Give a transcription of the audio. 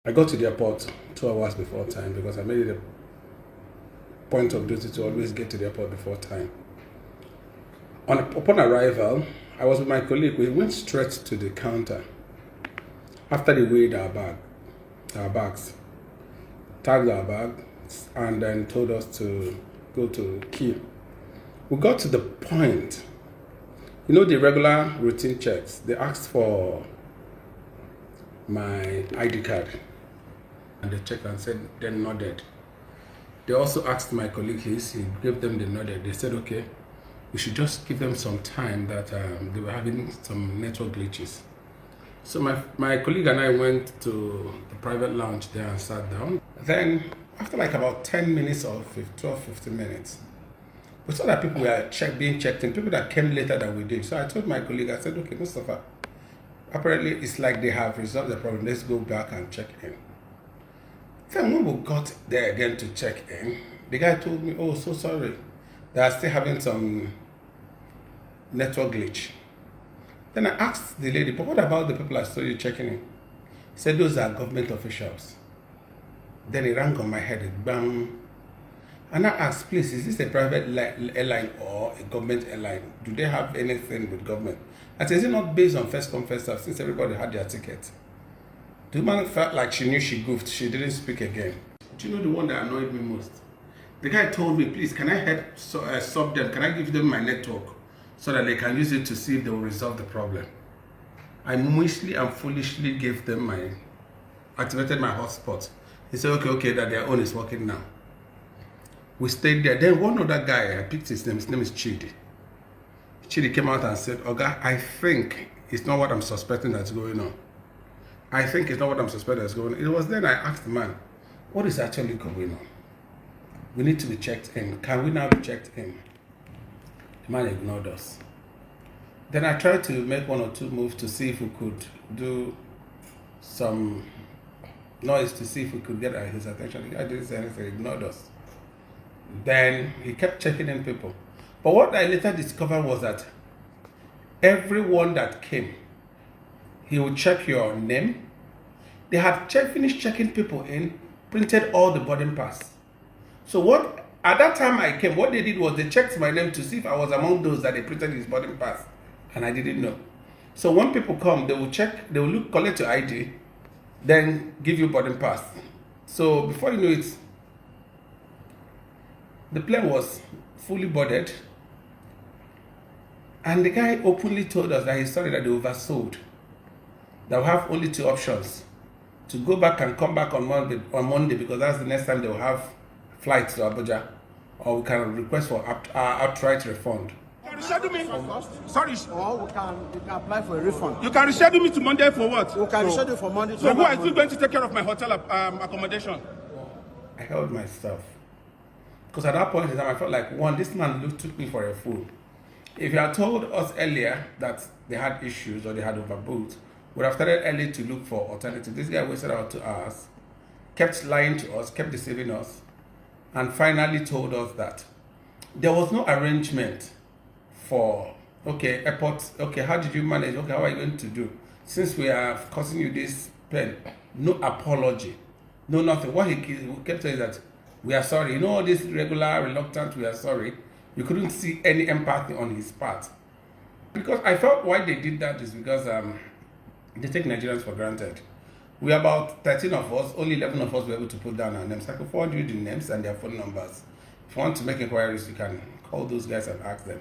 I got to the airport 2 hours before time because I made it a point of duty to always get to the airport before time. Upon arrival, I was with my colleague. We went straight to the counter. After they weighed our bags, tagged our bags, and then told us to go to queue. We got to the point. You know the regular routine checks. They asked for my ID card. And they checked and said, they nodded. They also asked my colleague his, he gave them the nodded. They said, okay, we should just give them some time that they were having some network glitches. So my colleague and I went to the private lounge there and sat down. Then, after like about 10 minutes or 12, 15 minutes, we saw that people were being checked in, people that came later than we did. So I told my colleague, I said, okay, Mustafa, apparently it's like they have resolved the problem. Let's go back and check in. Then when we got there again to check in, the guy told me, oh, so sorry, they are still having some network glitch. Then I asked the lady, but what about the people I saw you checking in? He said, those are government officials. Then it rang on my head, it bang. And I asked, please, is this a private airline or a government airline? Do they have anything with government? I said, is it not based on first come, first serve, since everybody had their ticket? The woman felt like she knew she goofed. She didn't speak again. Do you know the one that annoyed me most? The guy told me, please, can I help sub them? Can I give them my network so that they can use it to see if they will resolve the problem? I mostly and foolishly gave them activated my hotspot. He said, okay, that their own is working now. We stayed there. Then one other guy, I picked his name is Chidi. Chidi came out and said, Oga, I think it's not what I'm suspecting that's going on. I think it's not what I'm suspecting that's going on. It was then I asked the man, what is actually going on? We need to be checked in. Can we now be checked in? The man ignored us. Then I tried to make one or two moves to see if we could do some noise to see if we could get his attention. The guy didn't say anything, he ignored us. Then he kept checking in people. But what I later discovered was that everyone that came, he would check your name. They had finished checking people in, printed all the boarding pass. So at that time I came, what they did was they checked my name to see if I was among those that they printed his boarding pass. And I didn't know. So when people come, they will check, they will look, collect your ID, then give you boarding pass. So before you know it, the plane was fully boarded. And the guy openly told us that he's sorry that they oversold. They'll have only two options: to go back and come back on Monday because that's the next time they'll have flights to Abuja, or we can request for outright refund. You can reschedule me. Sorry. Or you can apply for a refund. You can reschedule me to Monday for what? You can reschedule for Monday. So who is still going to take care of my hotel accommodation? I held myself. Because at that point in time, I felt like, one, this man took me for a fool. If you had told us earlier that they had issues or they had overbooked, we would have started early to look for alternatives. This guy wasted about 2 hours, kept lying to us, kept deceiving us, and finally told us that there was no arrangement for, okay, airport, okay, how did you manage? Okay, how are you going to do? Since we are causing you this pain, no apology, no nothing. What he kept saying is that we are sorry. You know, all this regular, reluctant, we are sorry. You couldn't see any empathy on his part. Because I felt why they did that is because they take Nigerians for granted. We are about 13 of us, only 11 of us were able to put down our names. I can forward you the names and their phone numbers. If you want to make inquiries, you can call those guys and ask them.